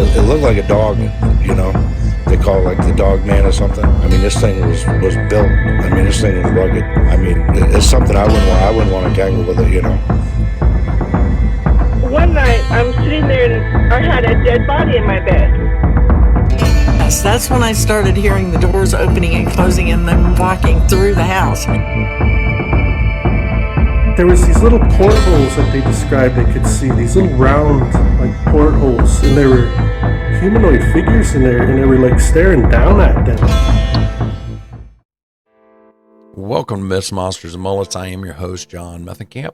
It looked like a dog, you know. They call it like the dog man or something. I mean, this thing was built. I mean, this thing was rugged. I mean, it's something I wouldn't want to tangle with it, you know. One night, I'm sitting there and I had a dead body in my bed. Yes, that's when I started hearing the doors opening and closing and then walking through the house. There was these little portholes that they described they could see, these little round, like, portholes, and there were humanoid figures in there, and they were, like, staring down at them. Welcome to Myths, Monsters, and Mullets. I am your host, John Methenkamp.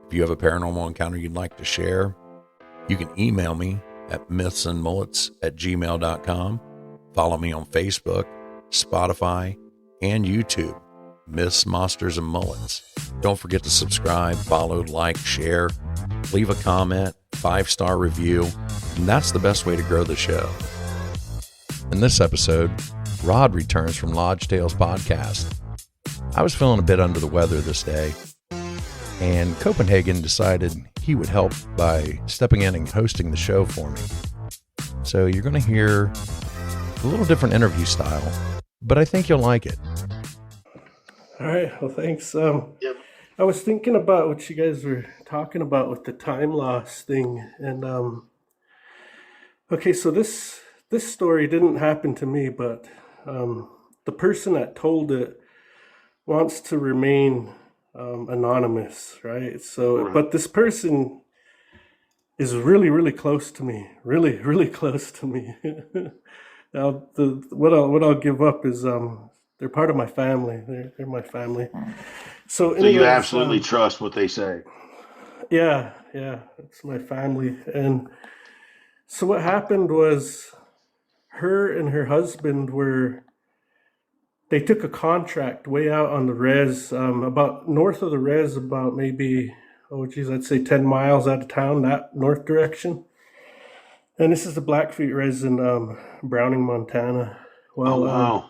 If you have a paranormal encounter you'd like to share, you can email me at mythsandmullets@gmail.com. Follow me on Facebook, Spotify, and YouTube, Myths, Monsters, and Mullets. Don't forget to subscribe, follow, like, share, leave a comment, 5-star review, and that's the best way to grow the show. In this episode, Rod returns from Lodge Tales podcast. I was feeling a bit under the weather this day, and Copenhagen decided he would help by stepping in and hosting the show for me. So you're going to hear a little different interview style, but I think you'll like it. All right, well, thanks. I was thinking about what you guys were talking about with the time loss thing, and okay, so this story didn't happen to me, but the person that told it wants to remain anonymous, right? So, but this person is really, really close to me, really, really close to me. Now, what I'll give up is they're part of my family. They're my family. So you absolutely trust what they say. Yeah, it's my family. And so what happened was her and her husband they took a contract way out on the res, about north of the res, about maybe, I'd say 10 miles out of town, that north direction. And this is the Blackfoot res in Browning, Montana. Well, wow.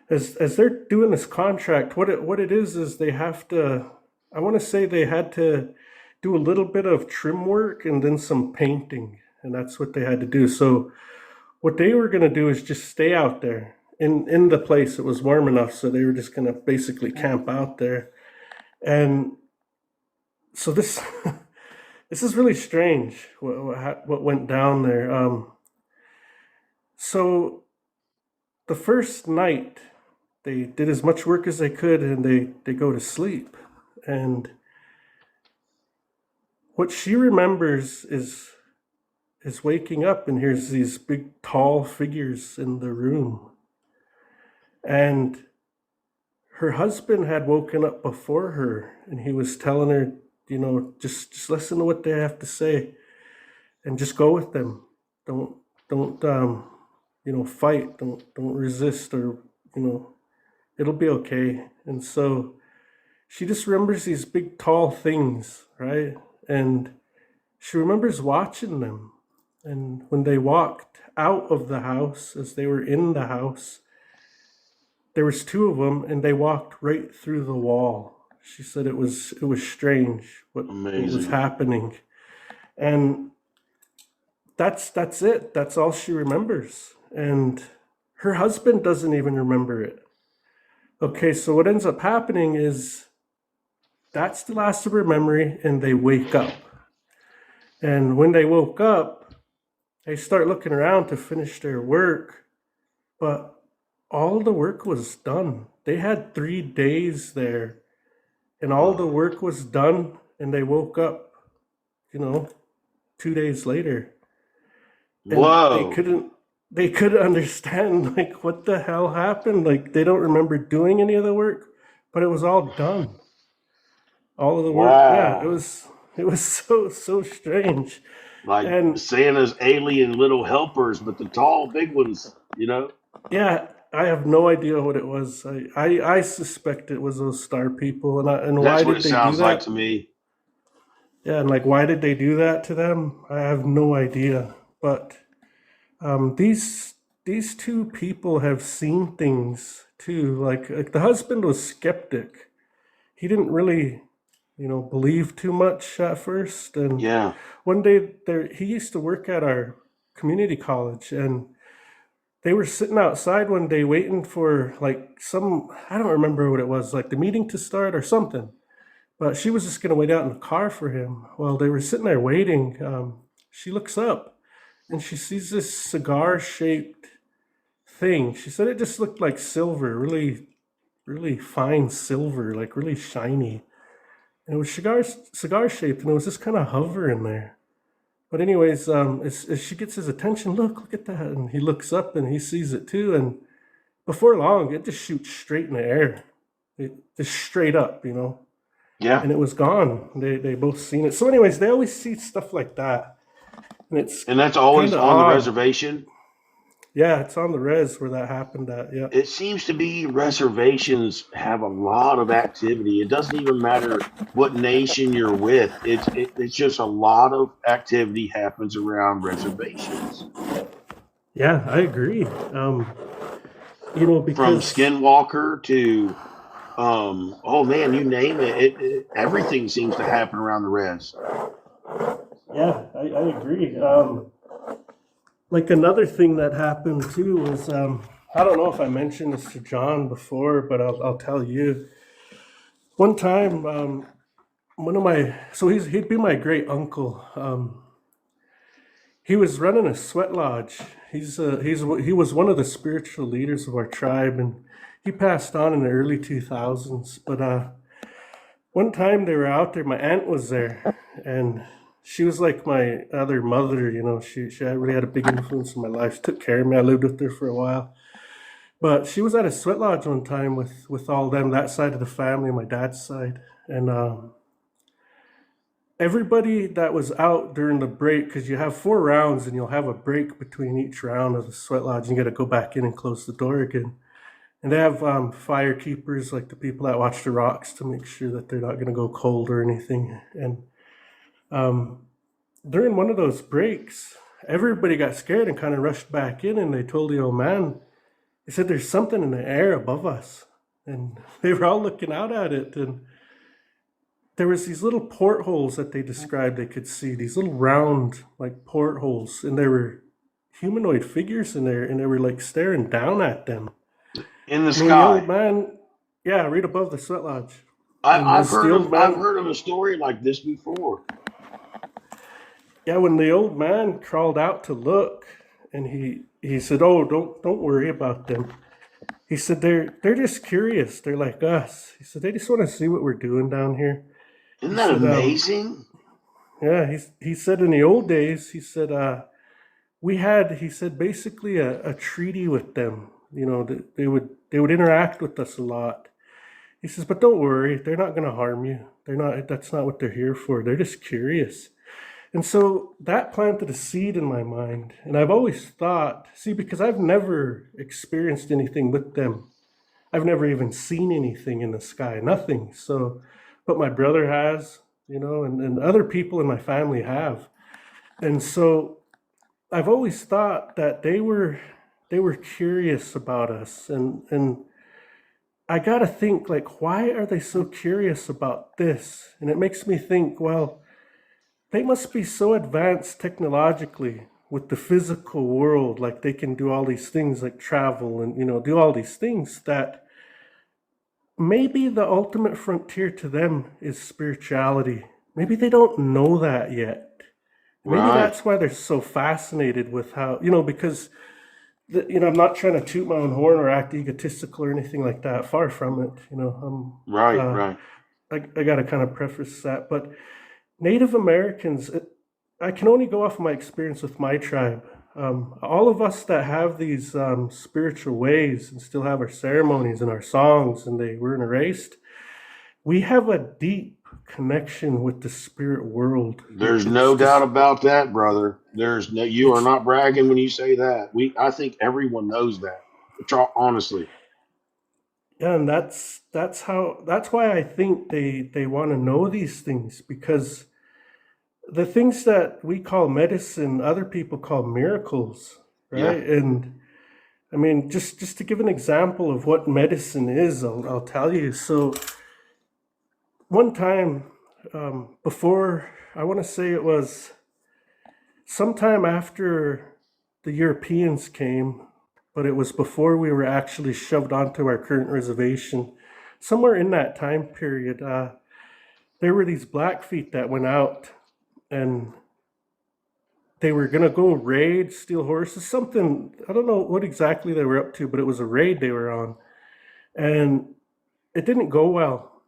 As they're doing this contract, what it is they have to, I want to say they had to do a little bit of trim work and then some painting, and that's what they had to do. So what they were going to do is just stay out there in the place. It was warm enough, so they were just going to basically camp out there. And so this this is really strange what went down there. So the first night, they did as much work as they could, and they go to sleep. And what she remembers is waking up, and here's these big, tall figures in the room. And her husband had woken up before her, and he was telling her, just listen to what they have to say, and just go with them. Don't fight. Don't resist, or it'll be okay. And so she just remembers these big, tall things, right? And she remembers watching them. And when they walked out of the house, as they were in the house, there was two of them, and they walked right through the wall. She said it was strange what was happening. And that's it. That's all she remembers. And her husband doesn't even remember it. Okay, so what ends up happening is that's the last of her memory, and they wake up. And when they woke up, they start looking around to finish their work, but all the work was done. They had 3 days there, and all the work was done, and they woke up, 2 days later. And Whoa. They couldn't understand, like, what the hell happened. Like, they don't remember doing any of the work, but it was all done. All of the work. Wow. Yeah, it was so strange. Like Santa's alien little helpers, but the tall, big ones, Yeah, I have no idea what it was. I suspect it was those star people. And That's why what did it they sounds do that? like to me. Yeah, and like, why did they do that to them? I have no idea. But these two people have seen things too. Like the husband was skeptic. He didn't really, believe too much at first. And Yeah. one day he used to work at our community college, and they were sitting outside one day waiting for like some, I don't remember what it was, like the meeting to start or something. But she was just going to wait out in the car for him. While they were sitting there waiting, she looks up and she sees this cigar shaped thing. She said it just looked like silver, really, really fine silver, like really shiny. And it was cigar shaped, and it was just kind of hovering there. But anyways, as she gets his attention, look at that, and he looks up and he sees it too. And before long, it just shoots straight in the air, just straight up, Yeah. and it was gone. They both seen it. So, anyways, they always see stuff like that, and it's And that's always kind of on the odd. reservation. Yeah, it's on the res where that happened at. Yeah. It seems to be reservations have a lot of activity. It doesn't even matter what nation you're with. It's just a lot of activity happens around reservations. Yeah, I agree. From Because Skinwalker to oh man, you name it, everything seems to happen around the res. yeah, I agree. Like another thing that happened too was I don't know if I mentioned this to John before, but I'll tell you. One time, one of my he'd be my great uncle. He was running a sweat lodge. He was one of the spiritual leaders of our tribe, and he passed on in the early 2000s. But one time they were out there. My aunt was there, and she was like my other mother. She really had a big influence in my life. She took care of me. I lived with her for a while. But she was at a sweat lodge one time with all them, that side of the family, my dad's side, and everybody that was out during the break, because you have 4 rounds and you'll have a break between each round of the sweat lodge, and you got to go back in and close the door again. And they have fire keepers, like the people that watch the rocks, to make sure that they're not going to go cold or anything. And during one of those breaks, everybody got scared and kind of rushed back in, and they told the old man, they said, there's something in the air above us. And they were all looking out at it, and there was these little portholes that they described they could see, these little round like portholes, and there were humanoid figures in there, and they were like staring down at them. In the And the sky. old man, yeah, right above the sweat lodge. I've heard of a story like this before. Yeah, when the old man crawled out to look, and he said, "Oh, don't worry about them." He said they're just curious. They're like us. He said they just want to see what we're doing down here. Isn't He that said, amazing? yeah, he said in the old days, he said he said basically a treaty with them. They would interact with us a lot. He says, but don't worry, they're not going to harm you. They're not. That's not what they're here for. They're just curious. And so that planted a seed in my mind. And I've always thought, see, because I've never experienced anything with them. I've never even seen anything in the sky, nothing. So, but my brother has, and other people in my family have. And so I've always thought that they were curious about us. And I got to think, like, why are they so curious about this? And it makes me think, well, they must be so advanced technologically with the physical world, like they can do all these things like travel and, do all these things, that maybe the ultimate frontier to them is spirituality. Maybe they don't know that yet. Maybe Right. that's why they're so fascinated with how, because, I'm not trying to toot my own horn or act egotistical or anything like that. Far from it. Right. I got to kind of preface that. But Native Americans, I can only go off of my experience with my tribe. All of us that have these spiritual ways and still have our ceremonies and our songs, and they weren't erased, we have a deep connection with the spirit world. There's no doubt about that, brother. You are not bragging when you say that. I think everyone knows that. Honestly. Yeah, and that's why I think they want to know these things, because the things that we call medicine, other people call miracles, right? Yeah. And I mean, just to give an example of what medicine is, I'll tell you. So one time, before, I want to say it was sometime after the Europeans came, but it was before we were actually shoved onto our current reservation. Somewhere in that time period, there were these Blackfeet that went out and they were going to go raid, steal horses, something. I don't know what exactly they were up to, but it was a raid they were on. And it didn't go well.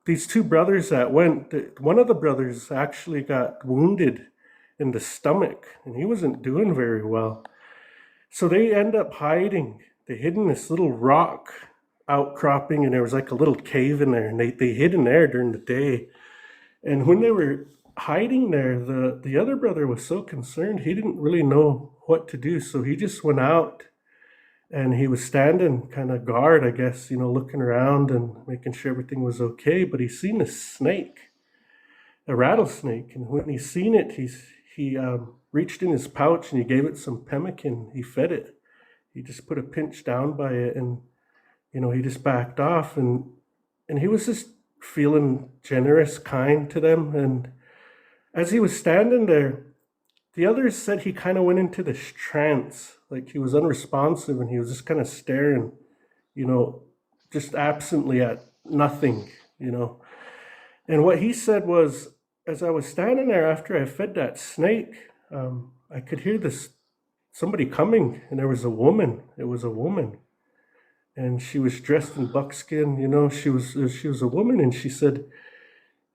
These two brothers that went, one of the brothers actually got wounded in the stomach, and he wasn't doing very well. So they end up hiding. They hid in this little rock outcropping, and there was like a little cave in there, and they hid in there during the day. And when they were hiding there, the other brother was so concerned, he didn't really know what to do. So he just went out and he was standing kind of guard, I guess, looking around and making sure everything was okay. But he seen a snake, a rattlesnake. And when he seen it, he reached in his pouch and he gave it some pemmican. He fed it. He just put a pinch down by it, and he just backed off, and he was just feeling generous, kind to them. And as he was standing there, the others said he kind of went into this trance, like he was unresponsive and he was just kind of staring, just absently at nothing. And what he said was, as I was standing there after I fed that snake, I could hear somebody coming, and there was a woman. It was a woman, and she was dressed in buckskin. She was a woman, and she said,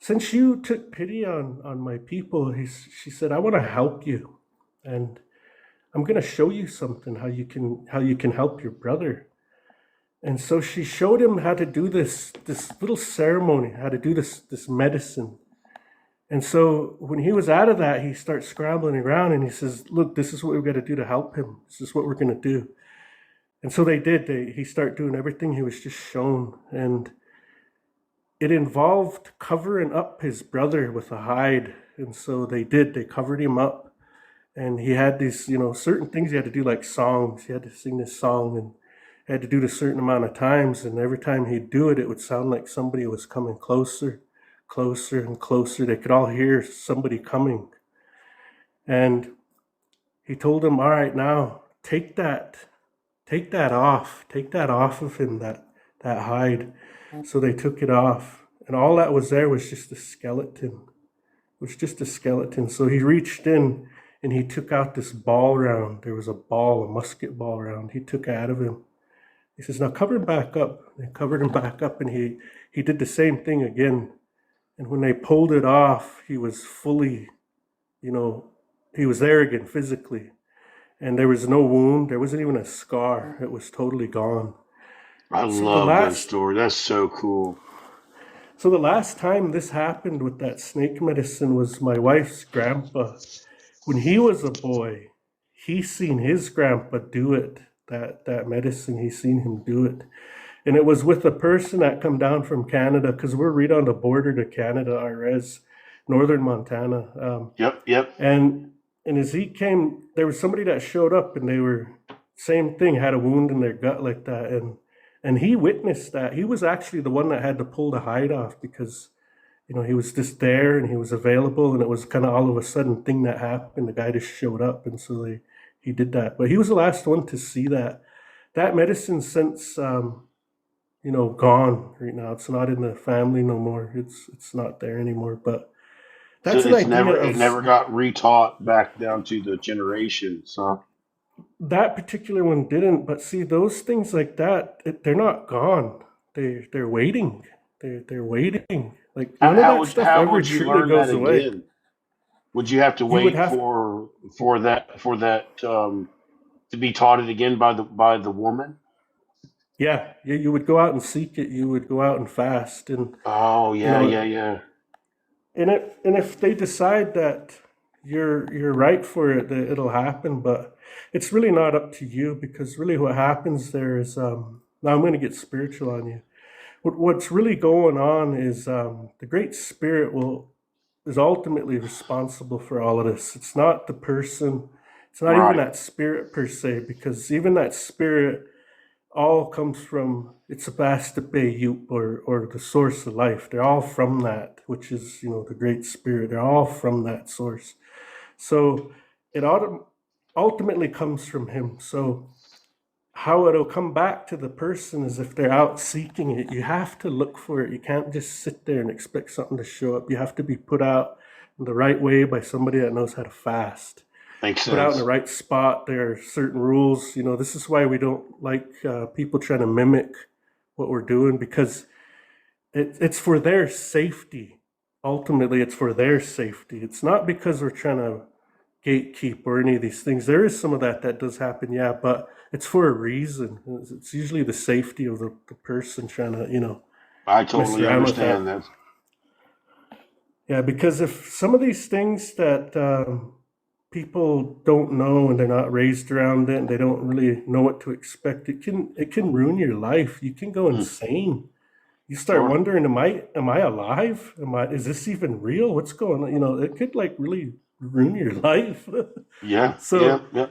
"Since you took pity on my people," she said, "I want to help you, and I'm going to show you something, how you can help your brother." And so she showed him how to do this little ceremony, how to do this medicine. And so when he was out of that, he starts scrambling around and he says, "Look, this is what we've got to do to help him. This is what we're going to do." And so they did. He started doing everything he was just shown. And it involved covering up his brother with a hide. And so they did. They covered him up. And he had these, certain things he had to do, like songs. He had to sing this song and had to do it a certain amount of times. And every time he'd do it, it would sound like somebody was coming closer and closer. They could all hear somebody coming. And he told them, "All right, now take that off of him, that hide." So they took it off, and all that was there was just a skeleton. It was just a skeleton. So he reached in and he took out this ball round. There was a musket ball round. He took out of him. He says, "Now cover him back up." They covered him back up, and he did the same thing again. And when they pulled it off, he was fully, he was there again physically. And there was no wound. There wasn't even a scar. It was totally gone. I love that story. That's so cool. So the last time this happened with that snake medicine was my wife's grandpa. When he was a boy, he seen his grandpa do it, that medicine. He seen him do it. And it was with a person that come down from Canada, because we're right on the border to Canada, Arez, northern Montana. Yep. And as he came, there was somebody that showed up, and they were, same thing, had a wound in their gut like that. And he witnessed that. He was actually the one that had to pull the hide off, because, he was just there and he was available, and it was kind of all of a sudden thing that happened. The guy just showed up, and so he did that. But he was the last one to see that. That medicine since... gone right now. It's not in the family no more. It's not there anymore. But that's so it never got retaught back down to the generations, huh? That particular one didn't. But see, those things like that, they're not gone. They're waiting. They're waiting. Like none of that stuff ever truly goes away. Again? Would you have to wait for that to be taught it again by the woman? Yeah, you would go out and seek it. You would go out and fast, and yeah. And if they decide that you're right for it, that it'll happen. But it's really not up to you, because really what happens there is now I'm going to get spiritual on you. What's really going on is the Great Spirit is ultimately responsible for all of this. It's not the person. It's not even that spirit per se, because even that spirit all comes from, it's a Bastape Yup, or the source of life. They're all from that, which is, the Great Spirit. They're all from that source. So ultimately comes from him. So how it'll come back to the person is if they're out seeking it. You have to look for it. You can't just sit there and expect something to show up. You have to be put out in the right way by somebody that knows how to fast. Makes Put out in the sense. right spot. There are certain rules. This is why we don't like people trying to mimic what we're doing, because it's for their safety. Ultimately, it's for their safety. It's not because we're trying to gatekeep or any of these things. There is some of that does happen, yeah, but it's for a reason. It's usually the safety of the person trying to, I mess totally around with that. understand that. Yeah, because if some of these things that people don't know and they're not raised around it and they don't really know what to expect, it can ruin your life. You can go Mm, insane. You start sure. wondering, am I alive? Is this even real? What's going on? It could like really ruin your life. Yeah, yeah, So yeah.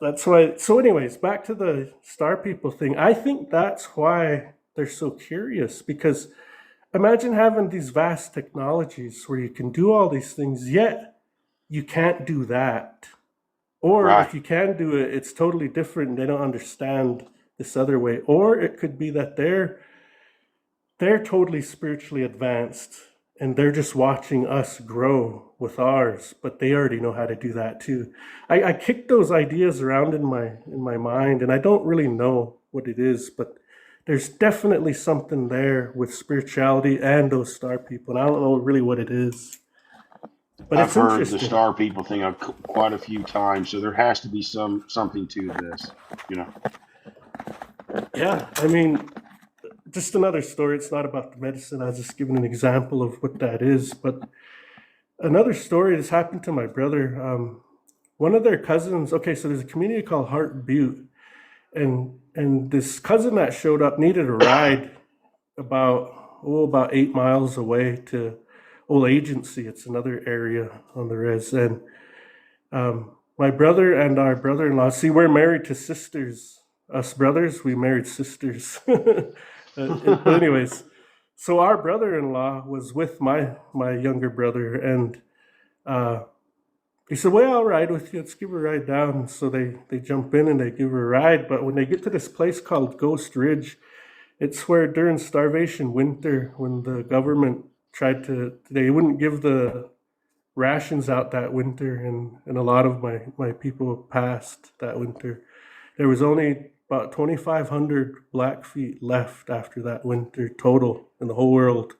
that's why. So, anyways, back to the star people thing. I think that's why they're so curious, because imagine having these vast technologies where you can do all these things, yet you can't do that. Or Right. if you can do it, it's totally different and they don't understand this other way. Or it could be that they're totally spiritually advanced and they're just watching us grow with ours, but they already know how to do that too. I kick those ideas around in my mind, and I don't really know what it is, but there's definitely something there with spirituality and those star people, and I don't know really what it is, but I've it's heard the interesting. star people thing quite a few times, so there has to be something to this. You know. Yeah, I mean, just another story. It's not about the medicine. I was just giving an example of what that is, but another story that's happened to my brother. One of their cousins. Okay, so there's a community called Heart Butte, and this cousin that showed up needed a ride about 8 miles away to Old Agency. It's another area on the res, and my brother and our brother-in-law. See, we're married to sisters. Us brothers, we married sisters. But anyways, so our brother-in-law was with my younger brother, and uh, he said, "Well, I'll ride with you. Let's give her a ride down." So they jump in and they give her a ride. But when they get to this place called Ghost Ridge, it's where during starvation winter, when the government they wouldn't give the rations out that winter, and a lot of my people passed that winter. There was only about 2,500 Blackfeet left after that winter total in the whole world,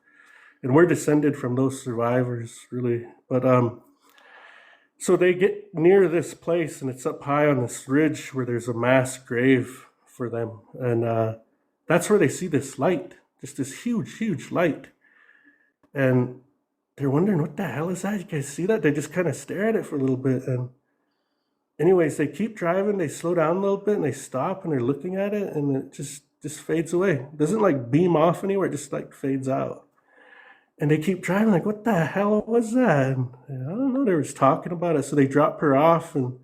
and we're descended from those survivors, really. But so they get near this place, and it's up high on this ridge where there's a mass grave for them, and that's where they see this light, just this huge, huge light, and they're wondering what the hell is that? You guys see that? They just kind of stare at it for a little bit, and anyways, they keep driving. They slow down a little bit, and they stop, and they're looking at it, and it just fades away. It doesn't like beam off anywhere. It just like fades out. And they keep driving, like, what the hell was that? And I don't know. They were just talking about it. So they drop her off, and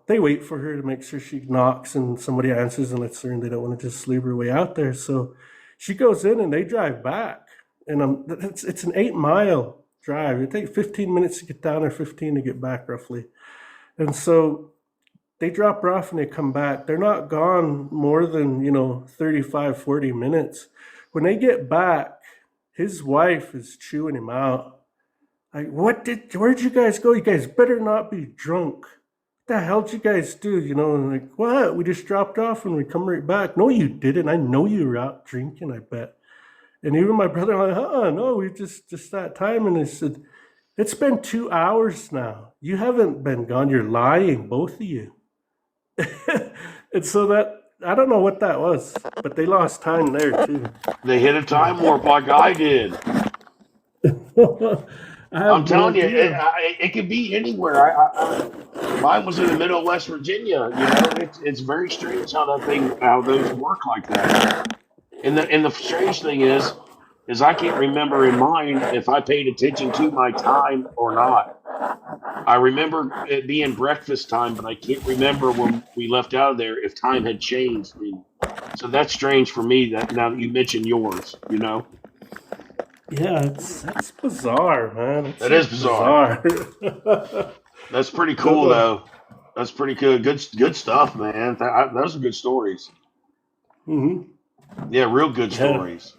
they wait for her to make sure she knocks and somebody answers and lets her in. They don't want to just leave her way out there. So she goes in and they drive back. And it's an 8 mile drive. It takes 15 minutes to get down there, 15 to get back roughly. And so they drop her off and they come back. They're not gone more than, 35, 40 minutes. When they get back, his wife is chewing him out. Like, where'd you guys go? You guys better not be drunk. What the hell did you guys do? And like, what? We just dropped off and we come right back. No, you didn't. I know you were out drinking, I bet. And even my brother, like, no, we just that time. And they said, it's been 2 hours now. You haven't been gone. You're lying, both of you. And so I don't know what that was, but they lost time there too. They hit a time warp like I did. I I'm have no telling you, idea. it could be anywhere. Mine was in the middle of West Virginia. It's very strange how those work like that. And the strange thing is I can't remember in mine if I paid attention to my time or not. I remember it being breakfast time, but I can't remember when we left out of there if time had changed. And so that's strange for me. That now that you mention yours. Yeah, that's bizarre, man. It's That is like bizarre. bizarre. That's pretty Don't cool know. though. That's pretty good. Good stuff, man. Those are good stories. Hmm. Yeah, real good Yeah. stories.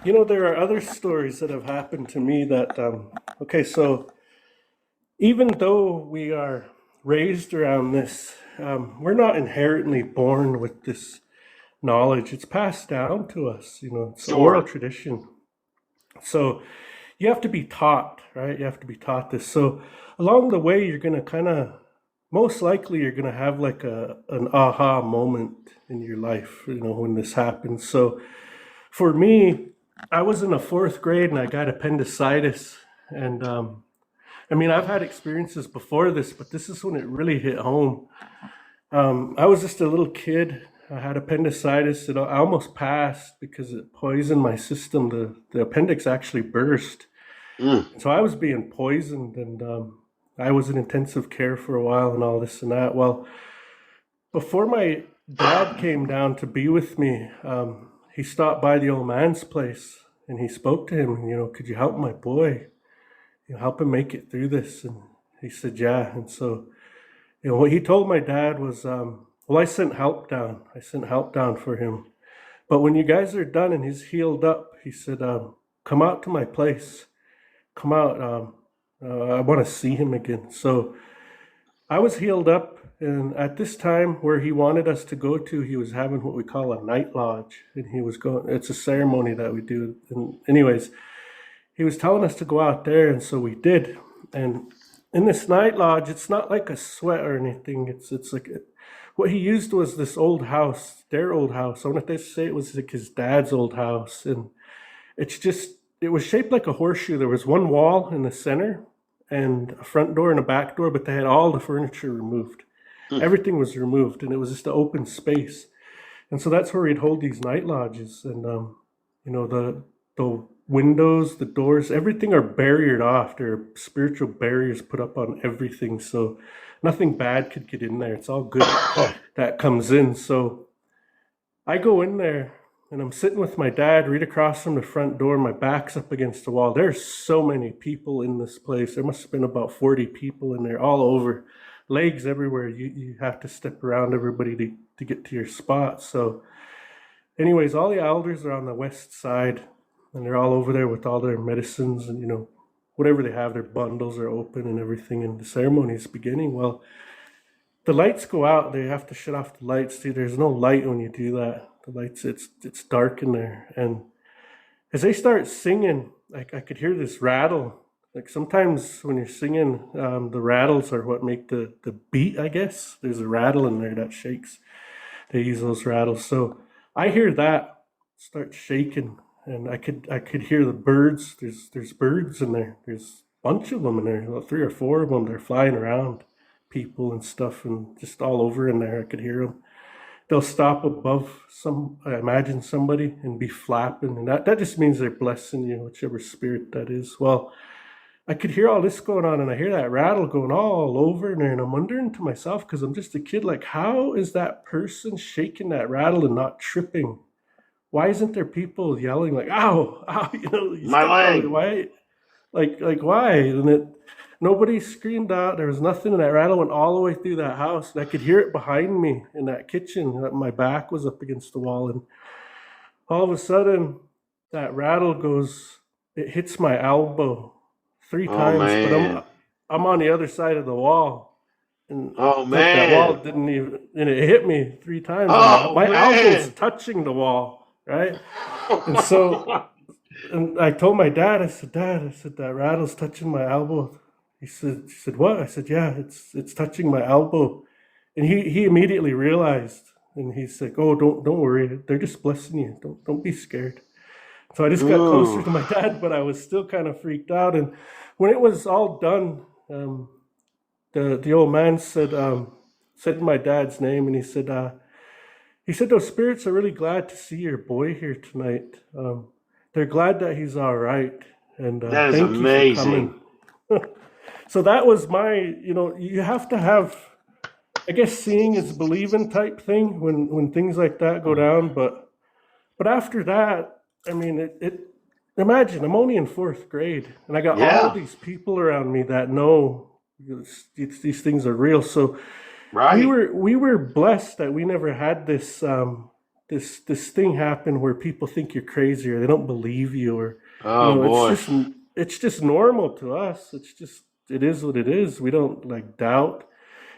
There are other stories that have happened to me that, okay, so even though we are raised around this, we're not inherently born with this knowledge. It's passed down to us, it's an oral Sure. tradition. So you have to be taught, right? You have to be taught this. So along the way, you're going to most likely, you're going to have like an aha moment in your life, when this happens. So for me, I was in the fourth grade and I got appendicitis. And I've had experiences before this, but this is when it really hit home. I was just a little kid. I had appendicitis. I almost passed because it poisoned my system. The appendix actually burst. Mm. So I was being poisoned, and I was in intensive care for a while and all this and that. Well, before my dad came down to be with me, he stopped by the old man's place and he spoke to him, could you help my boy? Help him make it through this. And he said, yeah. And so, what he told my dad was, well, I sent help down. I sent help down for him. But when you guys are done and he's healed up, he said, come out to my place. Come out. I want to see him again. So I was healed up. And at this time, where he wanted us to go to, he was having what we call a night lodge. And he was going, it's a ceremony that we do. And anyways, he was telling us to go out there. And so we did. And in this night lodge, it's not like a sweat or anything. It's like what he used was this old house, their old house. I want to say it was like his dad's old house, and it was shaped like a horseshoe. There was one wall in the center, and a front door and a back door, but they had all the furniture removed. Everything was removed, and it was just an open space. And so that's where we'd hold these night lodges, and the windows, the doors, everything are barriered off. There are spiritual barriers put up on everything, so nothing bad could get in there. It's all good that comes in. So I go in there and I'm sitting with my dad right across from the front door. My back's up against the wall. There's so many people in this place. There must have been about 40 people in there, all over, legs everywhere. You have to step around everybody to get to your spot. So anyways, all the elders are on the west side, and they're all over there with all their medicines and, whatever they have, their bundles are open and everything, and the ceremony is beginning. Well, the lights go out. They have to shut off the lights. See, there's no light when you do that. The lights, it's dark in there. And as they start singing, like I could hear this rattle. Like sometimes when you're singing, the rattles are what make the beat, I guess. There's a rattle in there that shakes. They use those rattles. So I hear that start shaking. And I could hear the birds. There's birds in there. There's a bunch of them in there, about 3 or 4 of them. They're flying around people and stuff, and just all over in there. I could hear them. They'll stop above I imagine somebody, and be flapping, and that just means they're blessing you, whichever spirit that is. Well, I could hear all this going on, and I hear that rattle going all over in there, and I'm wondering to myself, because I'm just a kid, like, how is that person shaking that rattle and not tripping? Why isn't there people yelling like, ow, ow, My leg. Why? Like why? And nobody screamed out. There was nothing, and that rattle went all the way through that house. And I could hear it behind me in that kitchen. My back was up against the wall. And all of a sudden, that rattle it hits my elbow 3 times, man. but I'm on the other side of the wall. And Oh, like that wall man. didn't even, and it hit me 3 times. Oh, My elbow's man. touching the wall. Right. And so, and I told my dad, I said, that rattle's touching my elbow. He said, what? I said, yeah, it's touching my elbow. And he immediately realized, and he's like, oh, don't worry. They're just blessing you. Don't be scared. So I just got closer Ooh. to my dad, but I was still kind of freaked out. And when it was all done, the old man said my dad's name, and he said, those spirits are really glad to see your boy here tonight. They're glad that he's all right. And That is thank you for amazing. coming. So that was you have to have, I guess, seeing is believing type thing when things like that go down. But after that, imagine I'm only in 4th grade, and I got all Yeah. these people around me that know These things are real. So Right. we were blessed that we never had this thing happen where people think you're crazy or they don't believe you, or Oh boy. it's just normal to us. It is what it is. We don't like doubt.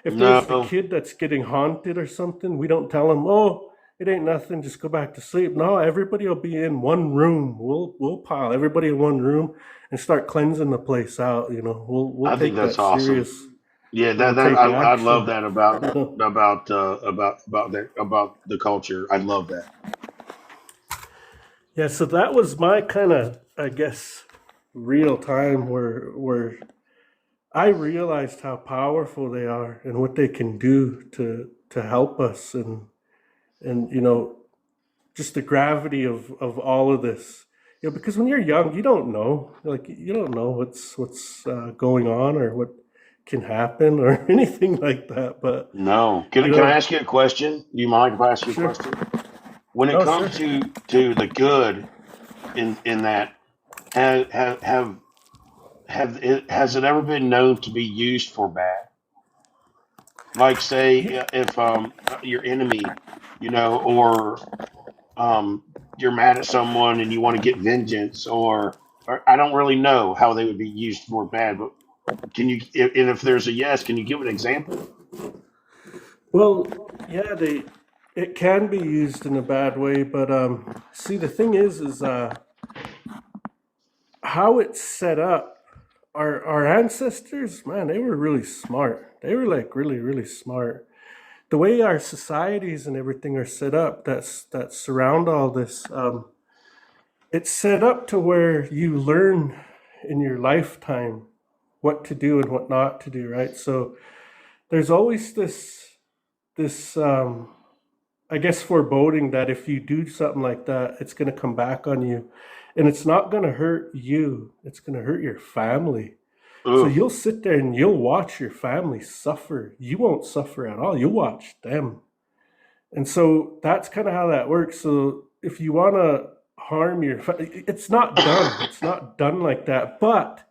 If there's the No, kid that's getting haunted or something, we don't tell them, "Oh, it ain't nothing. Just go back to sleep." No, everybody will be in one room. We'll pile everybody in one room and start cleansing the place out. We'll I think take that's that awesome. serious. Yeah, We'll that take I love action. that You know. about the culture. I love that. Yeah, so that was my kind of, I guess, real time where I realized how powerful they are and what they can do to help us, and just the gravity of all of this. Because when you're young, you don't know, like you don't know what's going on or what can happen or anything like that. But No, you can I know, ask you a question? Do you mind if I ask you a sure. question? When it Oh, sure. comes to the good in that, have has it ever been known to be used for bad? Like say Yeah. if your enemy, or you're mad at someone and you want to get vengeance, or I don't really know how they would be used for bad, but can you? And if there's a yes, can you give an example? Well, yeah, it can be used in a bad way, but see, the thing is how it's set up. Our ancestors, man, they were really smart. They were like really, really smart. The way our societies and everything are set up, that surround all this, it's set up to where you learn in your lifetime what to do and what not to do, right? So there's always this I guess foreboding that if you do something like that, it's going to come back on you. And it's not going to hurt you, it's going to hurt your family. So Ugh. you'll sit there and you'll watch your family suffer. You won't suffer at all. You'll watch them. And so that's kind of how that works. So if you want to harm it's not done. It's not done like that. But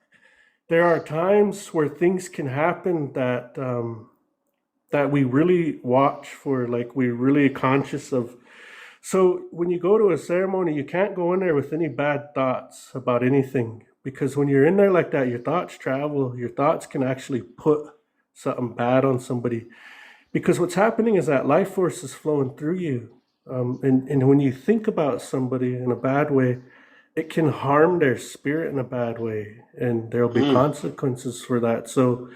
there are times where things can happen that we really watch for, like we're really conscious of. So when you go to a ceremony, you can't go in there with any bad thoughts about anything, because when you're in there like that, your thoughts travel. Your thoughts can actually put something bad on somebody, because what's happening is that life force is flowing through you. And when you think about somebody in a bad way, it can harm their spirit in a bad way, and there'll be Mm. consequences for that. So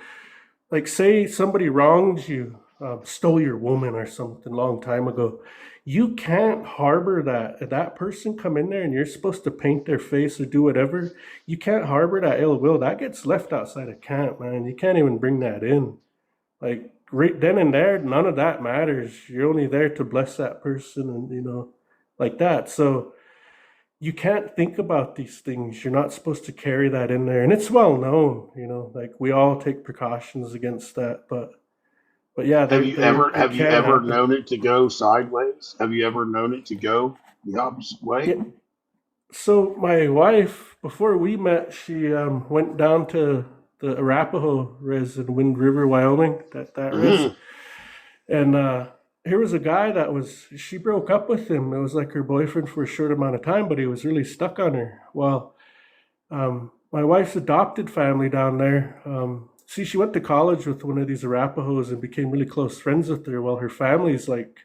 like say somebody wrongs you, stole your woman or something long time ago, you can't harbor that. If that person come in there and you're supposed to paint their face or do whatever, you can't harbor that ill will. That gets left outside of camp, man. You can't even bring that in. Like right then and there, none of that matters. You're only there to bless that person, and like that. So you can't think about these things. You're not supposed to carry that in there, and it's well known. Like we all take precautions against that, but yeah, it Have you can ever happen. known it to go sideways? Have you ever known it to go the opposite way? Yeah. So my wife, before we met, she went down to the Arapaho res in Wind River, Wyoming. That res, Mm. and here was a guy she broke up with him. It was like her boyfriend for a short amount of time, but he was really stuck on her. Well, my wife's adopted family down there. See, she went to college with one of these Arapahoes and became really close friends with her. Well, her family's like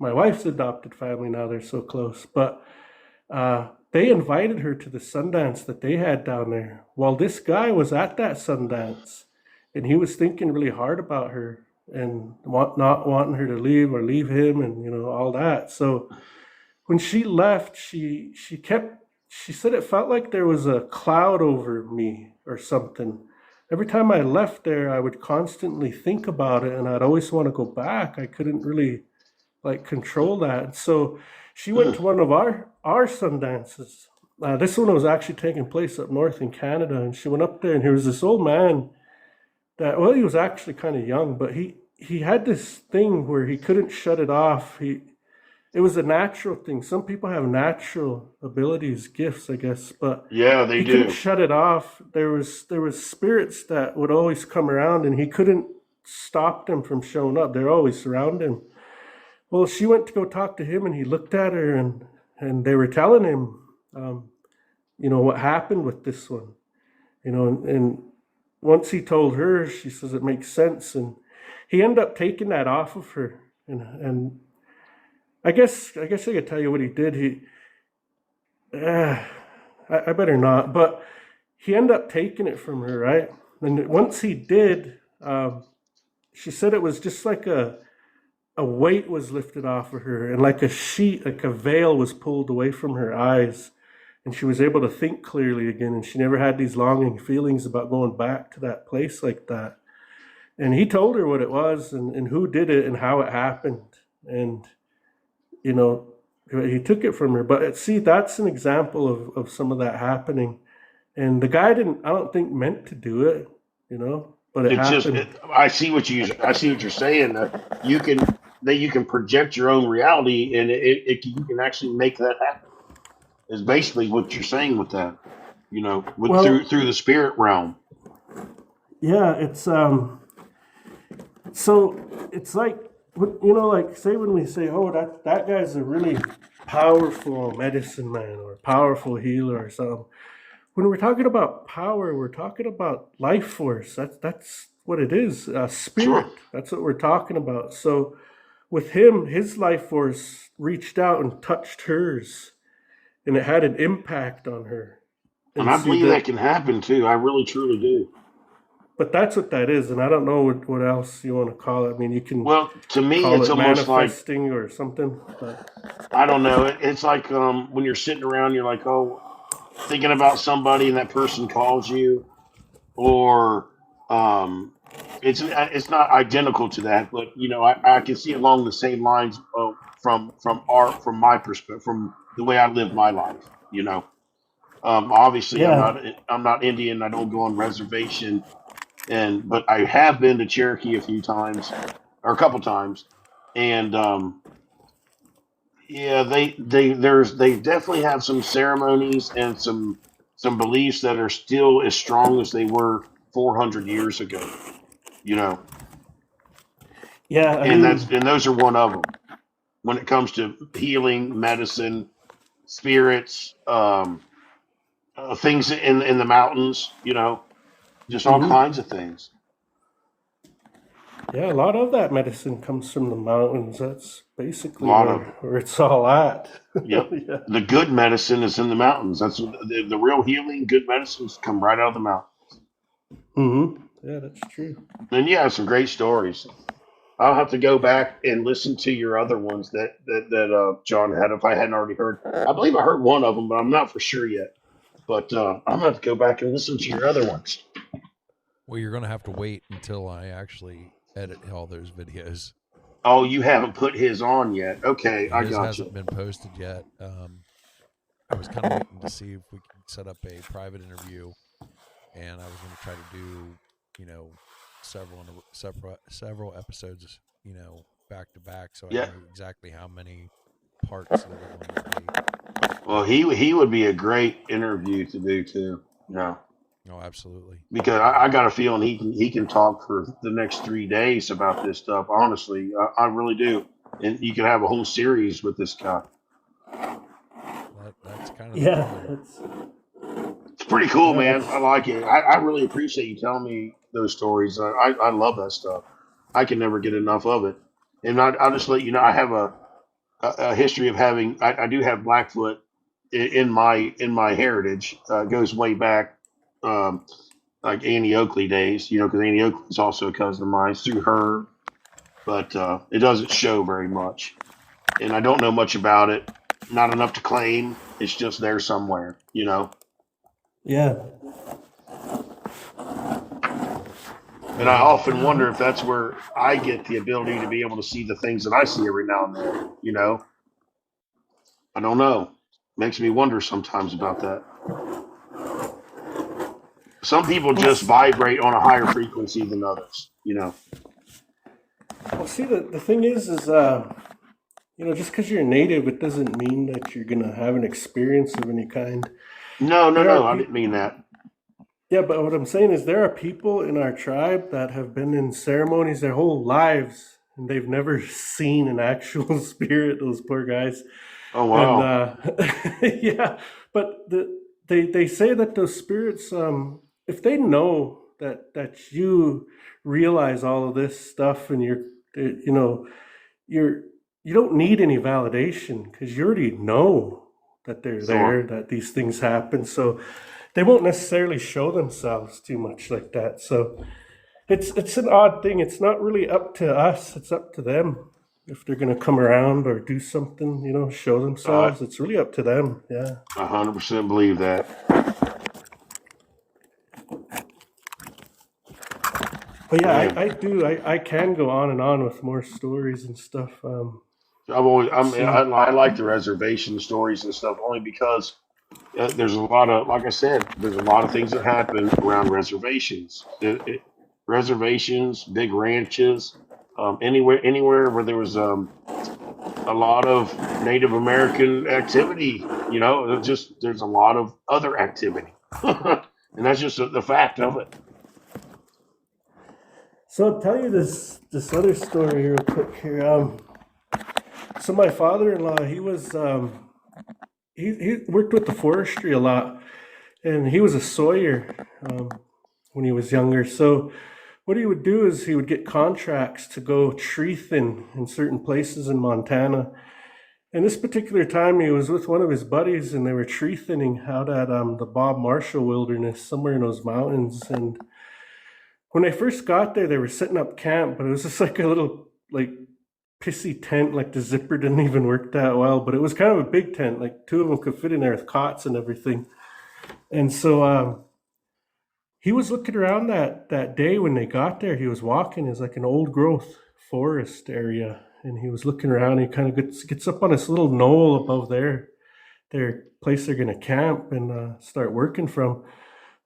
my wife's adopted family now. They're so close. But they invited her to the Sundance that they had down there. Well, this guy was at that Sundance, and he was thinking really hard about her and not wanting her to leave or leave him, and all that. So when she left, she said it felt like there was a cloud over me or something. Every time I left there, I would constantly think about it, and I'd always want to go back. I couldn't really like control that. So she went Mm. to one of our sun dances. This one was actually taking place up north in Canada, and she went up there, and there was this old man that, well, he was actually kind of young, but he had this thing where he couldn't shut it off. it was a natural thing. Some people have natural abilities, gifts, I guess, but Yeah, they he couldn't do. shut it off. There was spirits that would always come around, and he couldn't stop them from showing up. They're always surrounding him. Well, she went to go talk to him, and he looked at her, and they were telling him, what happened with this one, and once he told her, she says it makes sense, and he ended up taking that off of her, and I guess I could tell you what he did. I better not, but he ended up taking it from her, right? And once he did, she said it was just like a weight was lifted off of her, and like a sheet, like a veil was pulled away from her eyes, and she was able to think clearly again, and she never had these longing feelings about going back to that place like that. And he told her what it was, and who did it and how it happened, and you know he took it from her. But see, that's an example of some of that happening, and the guy didn't, I don't think, meant to do it, but it It's just happened. I see what you're saying. You can project your own reality, and you can actually make that happen. Is basically what you're saying with that. With Well, through the spirit realm. yeah, it's so it's like, like, say when we say, oh, that guy's a really powerful medicine man or powerful healer or something. When we're talking about power, we're talking about life force. That's what it is. Sure. Spirit. That's what we're talking about. So with him, his life force reached out and touched hers, and it had an impact on her. And And I see believe that that, can happen too. I really truly do. but that's what that is. And I don't know what else you want to call it. I mean, you can Well, to me, call it's it almost like manifesting or something. But I don't know. It's like when you're sitting around, you're like, oh, thinking about somebody, and that person calls you, or um, it's not identical to that, but I can see along the same lines from my perspective, from the way I live my life. Obviously, yeah, I'm not Indian. I don't go on reservation, but I have been to Cherokee a few times, or a couple times, and yeah, they definitely have some ceremonies and some beliefs that are still as strong as they were 400 years ago. You know, yeah. I and mean, those are one of them when it comes to healing, medicine, spirits, things in the mountains. Just all mhm. kinds of things. Yeah, a lot of that medicine comes from the mountains. That's A basically lot of where it's all at. Yep. Yeah. The good medicine is in the mountains. That's the real healing. Good medicines come right out of the mountain. Yeah, that's true. And you have some great stories. I'll have to go back and listen to your other ones that John had if I hadn't already heard. I believe I heard one of them, but I'm not for sure yet. But I'm gonna have to go back and listen to your other ones. Well, you're going to have to wait until I actually edit all those videos. Oh, you haven't put his on yet? Okay, I His got you. hasn't been posted yet. I was kind of waiting to see if we could set up a private interview, and I was going to try to do, several episodes, back to back, so I Yeah. knew exactly how many parts there were going to be. Well, he would be a great interview to do too. Oh, absolutely. Because I got a feeling he can talk for the next 3 days about this stuff. Honestly, I really do, and you could have a whole series with this guy. That's kind of the Yeah, goal. It's pretty cool, yeah, man. that's I like it. I really appreciate you telling me those stories. I love that stuff. I can never get enough of it. And I'll just let you know, I have a history of having. I do have Blackfoot in my heritage. It goes way back, um, like Annie Oakley days. Because Annie Oakley is also a cousin of mine through her, but it doesn't show very much, and I don't know much about it. Not enough to claim. It's just there somewhere. yeah. And I often wonder if that's where I get the ability to be able to see the things that I see every now and then. I don't know. Makes me wonder sometimes about that. Some people Well, just vibrate on a higher frequency than others. well, see, the thing is, just because you're a native, it doesn't mean that you're gonna have an experience of any kind. No, no, There are no. I people. didn't mean that. Yeah, but what I'm saying is there are people in our tribe that have been in ceremonies their whole lives and they've never seen an actual spirit, those poor guys. Oh, And wow. yeah, but they say that those spirits, if they know that you realize all of this stuff and you're you don't need any validation because you already know that they're there, Sure. that these things happen. So they won't necessarily show themselves too much like that. So it's an odd thing. It's not really up to us. It's up to them if they're going to come around or do something. Show I themselves. It's really up to them. Yeah. 100% believe that. But yeah, Man, I do. I can go on and on with more stories and stuff. Let's see. I like the reservation stories and stuff only because there's a lot of, like I said, there's a lot of things that happen around reservations. Reservations, big ranches, anywhere where there was a lot of Native American activity. There's a lot of other activity, and that's just the fact of it. So I'll tell you this other story real quick here. So my father-in-law, he worked with the forestry a lot, and he was a sawyer when he was younger. So what he would do is he would get contracts to go tree thin in certain places in Montana. And this particular time, he was with one of his buddies, and they were tree thinning out at the Bob Marshall Wilderness, somewhere in those mountains. And when they first got there, they were setting up camp, but it was just like a little like pissy tent. Like the zipper didn't even work that well, but it was kind of a big tent. Like two of them could fit in there with cots and everything. And so he was looking around that day when they got there. He was walking. It's like an old growth forest area, and he was looking around. And he kind of gets up on this little knoll above their place they're gonna camp and start working from.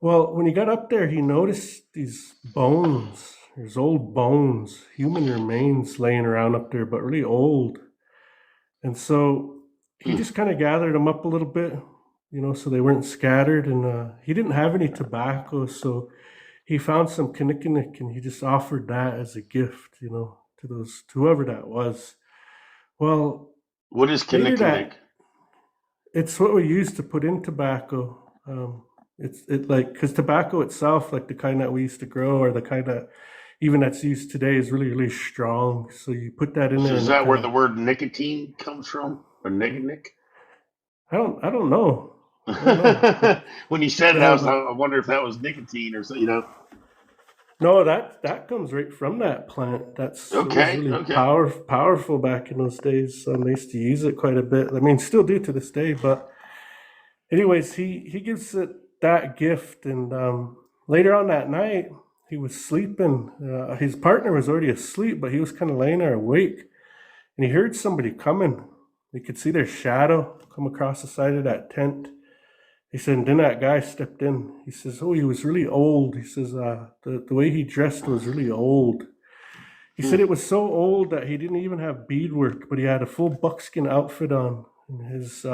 Well, when he got up there, he noticed these bones. There's old bones, human remains laying around up there, but really old. And so he Hmm. just kind of gathered them up a little bit, so they weren't scattered. And he didn't have any tobacco, so he found some kinnikinnick and he just offered that as a gift, to whoever that was. Well, What is later Kinnikinnick? that it's what we use to put in tobacco. It like because tobacco itself, like the kind that we used to grow, or the kind that even that's used today, is really really strong. So you put that in So there, is and it that kind where of the word nicotine comes from? Or nick? I don't know. I don't know, but When you said it, yeah, but I wonder if that was nicotine or so. no, that comes right from that plant. It was Okay, really okay. powerful back in those days. They used to use it quite a bit. I mean, still do to this day. But anyways, he gives it that gift, and later on that night, he was sleeping. His partner was already asleep, but he was kind of laying there awake, and he heard somebody coming. He could see their shadow come across the side of that tent. He said, and then that guy stepped in. He says, "Oh, he was really old." He says, "The way he dressed was really old." He Hmm. said it was so old that he didn't even have beadwork, but he had a full buckskin outfit on. And his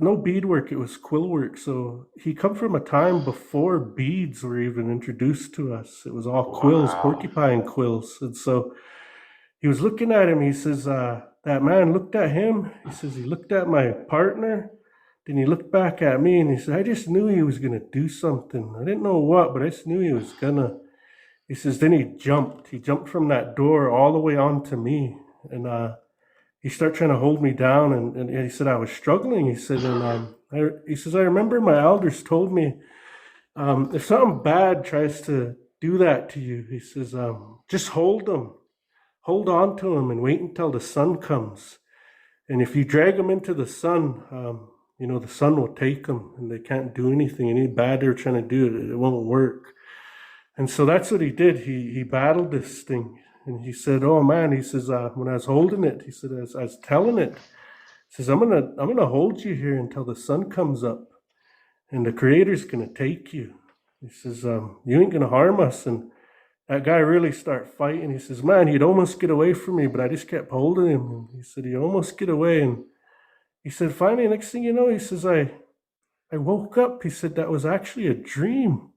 no beadwork, it was quill work. So he come from a time before beads were even introduced to us. It was all quills, Wow. porcupine quills. And so he was looking at him. He says, that man looked at him. He says, he looked at my partner. Then he looked back at me and he said, I just knew he was going to do something. I didn't know what, but I just knew he was going to. He says, then he jumped. He jumped from that door all the way onto me. And he started trying to hold me down. And he said, I was struggling. He said, and he says, I remember my elders told me, if something bad tries to do that to you, he says, just hold them. Hold on to him and wait until the sun comes. And if you drag them into the sun, the sun will take them and they can't do anything. Any bad they're trying to do, it won't work. And so that's what he did. He battled this thing. And he said, oh man, he says, when I was holding it, he said, as I was telling it, he says, I'm gonna hold you here until the sun comes up and the creator's gonna take you. He says, you ain't gonna harm us. And that guy really start fighting. He says, man, he'd almost get away from me, but I just kept holding him. And he said, he'd almost get away. And he said, finally, next thing you know, he says, I woke up. He said, that was actually a dream.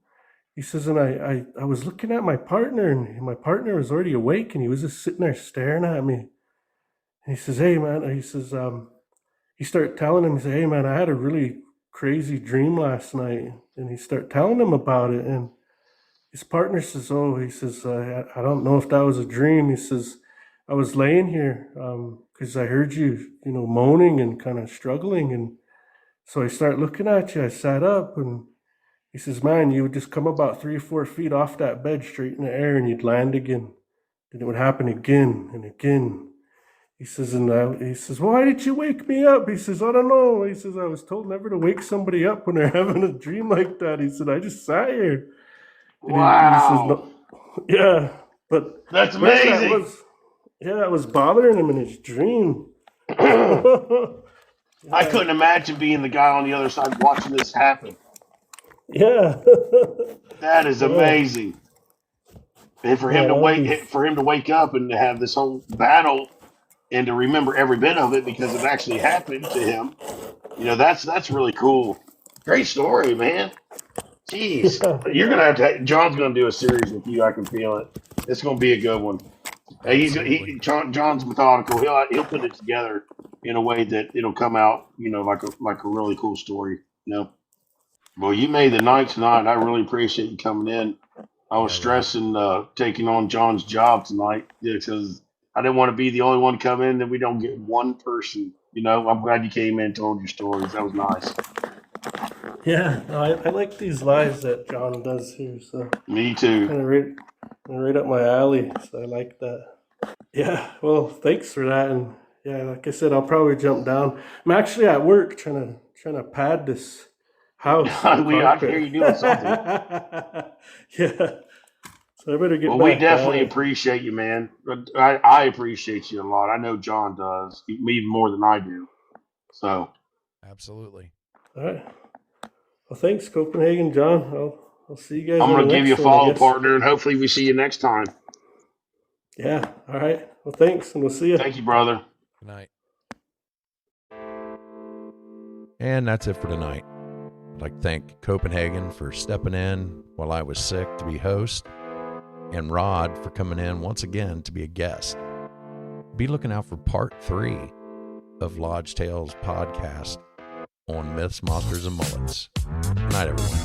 He says, and I was looking at my partner, and my partner was already awake, and he was just sitting there staring at me. And he says, hey, man, he says, he started telling him, he said, hey, man, I had a really crazy dream last night. And he started telling him about it. And his partner says, oh, he says, I don't know if that was a dream. He says, I was laying here because I heard you, moaning and kind of struggling. And so I started looking at you. I sat up, and he says, man, you would just come about 3 or 4 feet off that bed straight in the air, and you'd land again. Then it would happen again and again. He says, he says, why did you wake me up? He says, I don't know. He says, I was told never to wake somebody up when they're having a dream like that. He said, I just sat here. And he says, Wow. no, yeah, but That's man, amazing. that was bothering him in his dream. I couldn't imagine being the guy on the other side watching this happen. Yeah. That is amazing. And for him to wake up and to have this whole battle and to remember every bit of it because it actually happened to him, that's really cool. Great story, man. Jeez, you're gonna have to. John's gonna do a series with you. I can feel it. It's gonna be a good one. John's methodical. He'll put it together in a way that it'll come out, like a really cool story. Well, you made the night tonight. I really appreciate you coming in. I was stressing taking on John's job tonight because I didn't want to be the only one to come in that we don't get one person. I'm glad you came in and told your stories. That was nice. Yeah, no, I like these lives that John does here. So Me too. kind of right up my alley. So I like that. Yeah, well, thanks for that. And yeah, like I said, I'll probably jump down. I'm actually at work trying to pad this house. I hear you doing something. Yeah. So I better get Well, back. we definitely appreciate you, man. I appreciate you a lot. I know John does, even more than I do. So. Absolutely. All right. Well, thanks, Copenhagen, John. I'll see you guys. I'm going to give you a follow, partner, and hopefully we see you next time. Yeah. All right. Well, thanks, and we'll see you. Thank you, brother. Good night. And that's it for tonight. I'd like to thank Copenhagen for stepping in while I was sick to be host, and Rod for coming in once again to be a guest. Be looking out for part 3 of Lodge Tales podcast on Myths, Monsters, and Mullets. Good night, everyone.